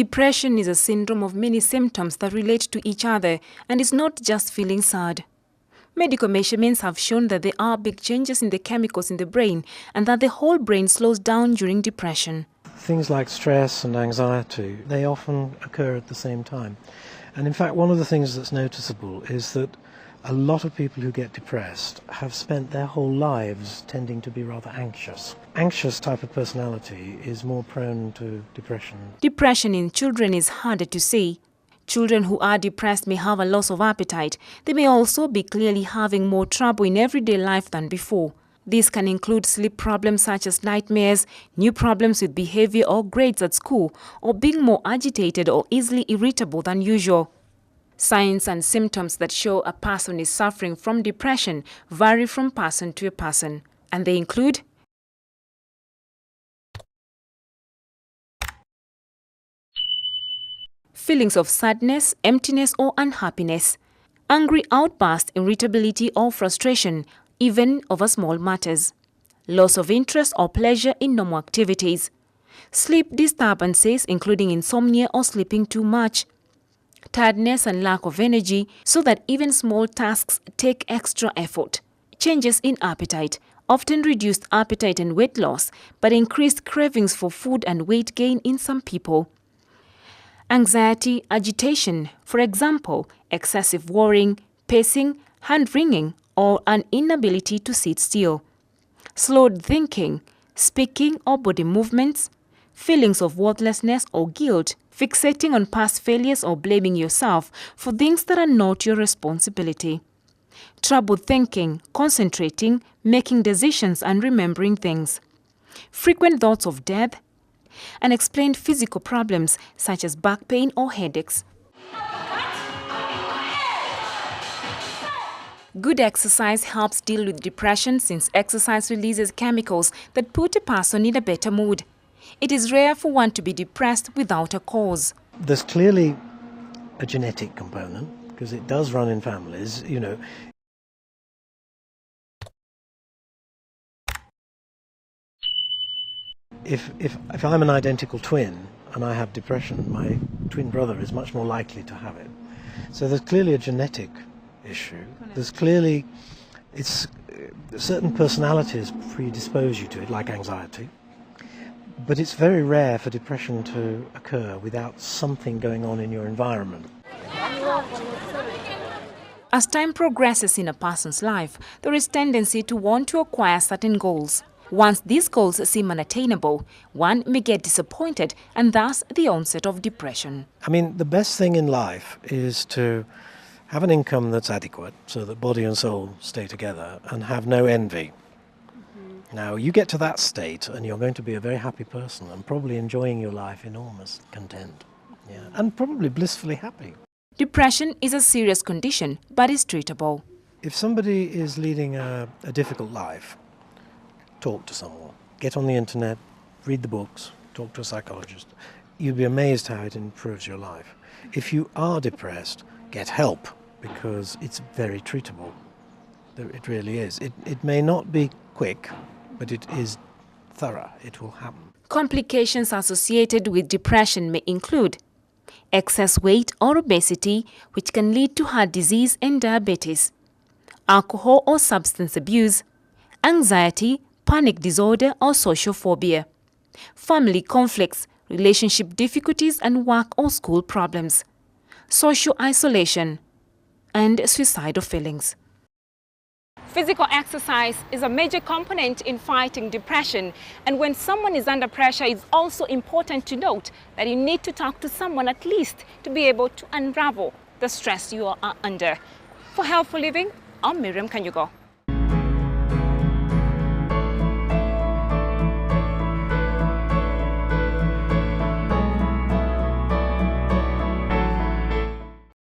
Depression is a syndrome of many symptoms that relate to each other and is not just feeling sad. Medical measurements have shown that there are big changes in the chemicals in the brain and that the whole brain slows down during depression. Things like stress and anxiety, they often occur at the same time. And in fact, one of the things that's noticeable is that a lot of people who get depressed have spent their whole lives tending to be rather anxious. Anxious type of personality is more prone to depression. Depression in children is harder to see. Children who are depressed may have a loss of appetite. They may also be clearly having more trouble in everyday life than before. This can include sleep problems such as nightmares, new problems with behavior or grades at school, or being more agitated or easily irritable than usual. Signs and symptoms that show a person is suffering from depression vary from person to person, and they include feelings of sadness, emptiness or unhappiness, angry outbursts, irritability or frustration, even over small matters, loss of interest or pleasure in normal activities, sleep disturbances including insomnia or sleeping too much, tiredness and lack of energy so that even small tasks take extra effort, changes in appetite, often reduced appetite and weight loss, but increased cravings for food and weight gain in some people. Anxiety, agitation, for example, excessive worrying, pacing, hand-wringing, or an inability to sit still. Slowed thinking, speaking or body movements, feelings of worthlessness or guilt, fixating on past failures or blaming yourself for things that are not your responsibility. Trouble thinking, concentrating, making decisions and remembering things. Frequent thoughts of death. Unexplained physical problems such as back pain or headaches. Good exercise helps deal with depression since exercise releases chemicals that put a person in a better mood. It is rare for one to be depressed without a cause. There's clearly a genetic component because it does run in families, you know. If I'm an identical twin and I have depression, my twin brother is much more likely to have it. So there's clearly a genetic issue. There's clearly, certain personalities predispose you to it, like anxiety. But it's very rare for depression to occur without something going on in your environment. As time progresses in a person's life, there is tendency to want to acquire certain goals. Once these goals seem unattainable, one may get disappointed and thus the onset of depression. I mean, the best thing in life is to have an income that's adequate so that body and soul stay together and have no envy. Now, you get to that state and you're going to be a very happy person and probably enjoying your life enormous content. Yeah, and probably blissfully happy. Depression is a serious condition, but is treatable. If somebody is leading a difficult life, talk to someone. Get on the internet, read the books, talk to a psychologist. You'd be amazed how it improves your life. If you are depressed, get help because it's very treatable. It really is. It may not be quick, but it is thorough. It will happen. Complications associated with depression may include excess weight or obesity, which can lead to heart disease and diabetes, alcohol or substance abuse, anxiety, panic disorder or social phobia, family conflicts, relationship difficulties and work or school problems, social isolation, and suicidal feelings. Physical exercise is a major component in fighting depression, and when someone is under pressure, it's also important to note that you need to talk to someone at least to be able to unravel the stress you are under. For Helpful Living, I'm Miriam Kanyugo.